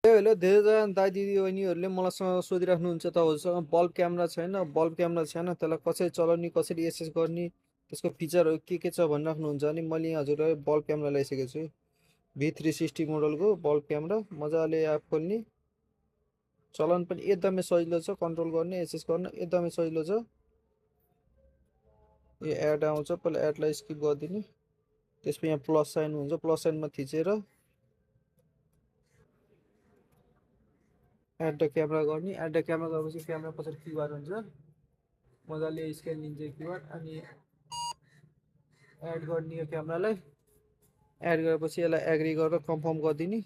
Hello धेरैजना दाइ दिदी बहिनीहरूले मलाई सोधिराख्नुहुन्छ तपाईँहरूसँग बल्ब क्यामेरा छैन, बल्ब क्यामेरा छैन, त्यसलाई कसरी चलाउने, कसरी एसेस गर्ने, त्यसको फिचरहरू के छ भनिराख्नुहुन्छ। अनि मैले यहाँ हजुरलाई बल्ब क्यामेरा ल्याइसकेको छु। V360 मोडलको बल्ब क्यामेरा, मजाले एप खोल्ने, चलाउनु पनि एकदमै सजिलो छ, कन्ट्रोल गर्ने एसेस गर्न एकदमै सजिलो छ। यो एड आउँछ, पहिला एडलाई स्किप गरिदिने, त्यसपछि यहाँ प्लस साइन हुन्छ, प्लस साइनमा थिचेर एड द क्यामेरा गर्ने। एड द क्यामेरा गरेपछि क्यामेरा पछाडि क्युआर हुन्छ, मजाले स्क्यान लिन्छ क्युआर। अनि एड गर्ने यो क्यामेरालाई, एड गरेपछि यसलाई एग्री गरेर कन्फर्म गरिदिने।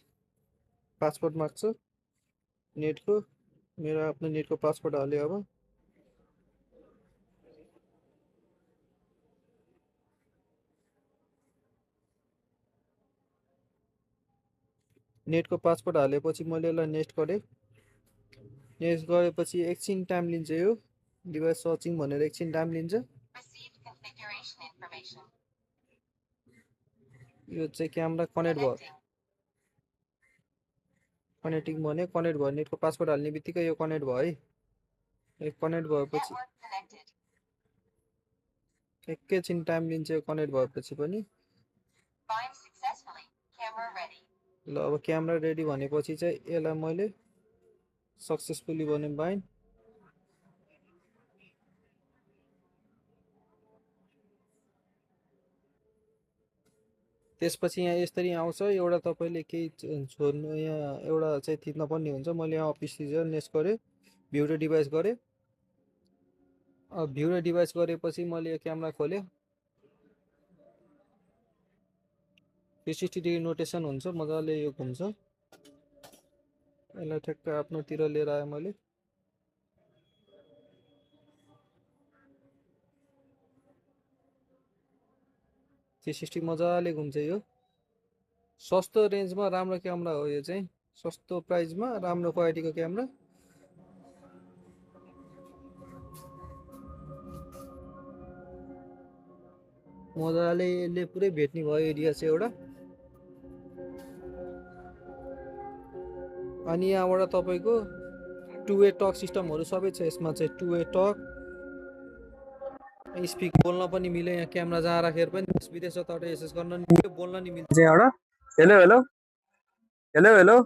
पासपोर्ट माग्छ नेटको, मेरो आफ्नो नेटको पासपोर्ट हाल्यो। अब नेटको पासपोर्ट हालेपछि मैले यसलाई नेक्स्ट गरेँ। नेक्स्ट गरेपछि एकछिन टाइम लिन्छ, यो डिभाइस सर्चिङ भनेर एकछिन टाइम लिन्छ। यो चाहिँ क्यामेरा कनेक्ट भयो, कनेक्टिङ भन्यो, कनेक्ट भयो। नेटको पासवर्ड हाल्ने बित्तिकै यो कनेक्ट भयो है। यो कनेक्ट भएपछि एकैछिन टाइम लिन्छ, यो कनेक्ट भएपछि पनि। ल अब क्यामेरा रेडी भनेपछि चाहिँ यसलाई मैले सक्सेसफुली भने बाइन्ड। त्यसपछि यहाँ यसरी आउँछ, एउटा तपाईँले केही छोड्नु, यहाँ एउटा चाहिँ थिच्न पर्ने हुन्छ। मैले यहाँ अफिस थिचेर नेक्स्ट गरेँ, भ्यू र डिभाइस गरेँ। अब भ्यू र डिभाइस गरेपछि मैले यो क्यामेरा खोलेँ, 360 डिग्री रोटेसन हुन्छ, मजाले यो घुम्छ। यसलाई ठ्याक्क आफ्नोतिर लिएर आएँ मैले। थ्री मजाले घुम्छ। यो सस्तो रेन्जमा राम्रो क्यामेरा हो, यो चाहिँ सस्तो प्राइसमा राम्रो क्वालिटीको क्यामेरा। मजाले यसले पुरै भेट्ने भयो एरिया चाहिँ एउटा। अनि यहाँबाट तपाईँको 2-वे टक सिस्टमहरू सबै छ यसमा चाहिँ। 2-वे टक, स्पिक बोल्न पनि मिल्यो। यहाँ क्यामेरा जहाँ राखेर पनि देश विदेश जताबाट एसेस गर्न नि मिल्यो, बोल्न नि मिल्छ यहाँबाट। हेलो हेलो हेलो हेलो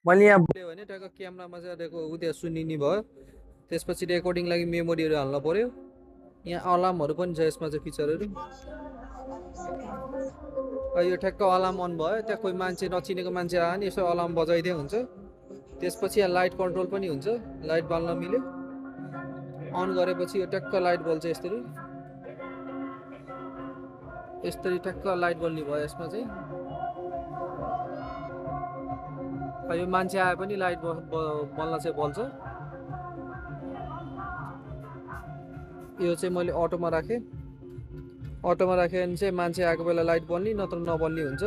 मैले यहाँ बोल्यो भने टक्क क्यामेरामा चाहिँ उयो सुनिने भयो। त्यसपछि रेकर्डिङ लागि मेमोरीहरू हाल्न पर्यो। यहाँ अलार्महरू पनि छ यसमा चाहिँ फिचरहरू। यो ठ्याक्क अलार्म अन भयो, त्यहाँ कोही मान्छे नचिनेको मान्छे आयो भने यसो अलार्म बजाइदिए हुन्छ। त्यसपछि यहाँ लाइट कन्ट्रोल पनि हुन्छ, लाइट बाल्न मिल्यो। अन गरेपछि यो ट्याक्क लाइट बल्छ यसरी, यसरी ट्याक्क लाइट बल्ने भयो यसमा चाहिँ। यो मान्छे आए पनि लाइट बल्न चाहिँ बल्छ। यो चाहिँ मैले अटोमा राखेँ, अटोमा राख्यो भने चाहिँ मान्छे आएको बेला लाइट बल्ने, नत्र नबल्ने हुन्छ।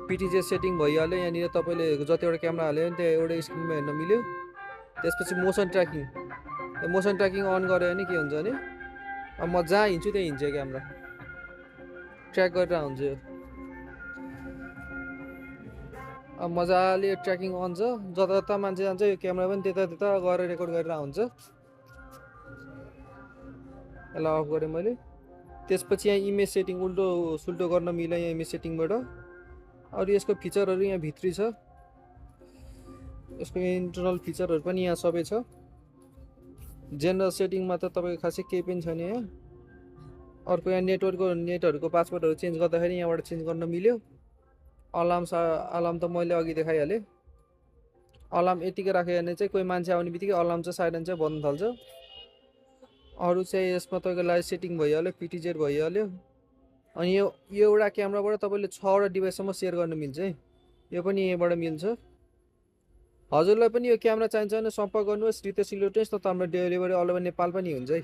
पिटिजे सेटिङ भइहाल्यो। यहाँनिर तपाईँले जतिवटा क्यामेरा हाल्यो भने त्यो एउटै स्क्रिनमा हेर्न मिल्यो। त्यसपछि motion tracking, motion tracking on गऱ्यो भने के हुन्छ भने अब म जहाँ हिँड्छु त्यही हिँड्छ क्यामेरा, ट्र्याक गरेर हुन्छ यो। अब मजाले ट्र्याकिङ अन छ, जता जता मान्छे जान्छ यो क्यामेरा पनि त्यता त्यता गएर रेकर्ड गरेर हुन्छ। यसलाई अफ गरेँ मैले। त्यसपछि यहाँ इमेज सेटिङ उल्टो सुल्टो गर्न मिल्यो यहाँ इमेज सेटिङबाट। अरू यसको फिचरहरू यहाँ भित्री छ, यसको इन्टरनल फिचरहरू पनि यहाँ सबै छ। जेनरल सेटिङमा त तपाईँको खासै केही पनि छैन यहाँ। अर्को यहाँ नेटहरूको पासवर्डहरू चेन्ज गर्दाखेरि यहाँबाट चेन्ज गर्न मिल्यो। अलार्म त मैले अघि देखाइहालेँ। अलार्म यतिकै राख्यो भने चाहिँ कोही मान्छे आउने बित्तिकै अलार्म चाहिँ साइलेन्ट चाहिँ बज्न थाल्छ। अरू चाहिँ यसमा तपाईँको लाइट सेटिङ भइहाल्यो, पिटिजेड भइहाल्यो। अनि यो एउटा क्यामेराबाट तपाईँले 6वटा डिभाइससम्म सेयर गर्न मिल्छ है, यो पनि यहीँबाट मिल्छ। हजुरलाई पनि यो क्यामेरा चाहिन्छ भने सम्पर्क गर्नुहोस्, रितेश इलेक्ट्रोनिक्स, त हाम्रो डेलिभरी अल ओभर नेपाल पनि हुन्छ है।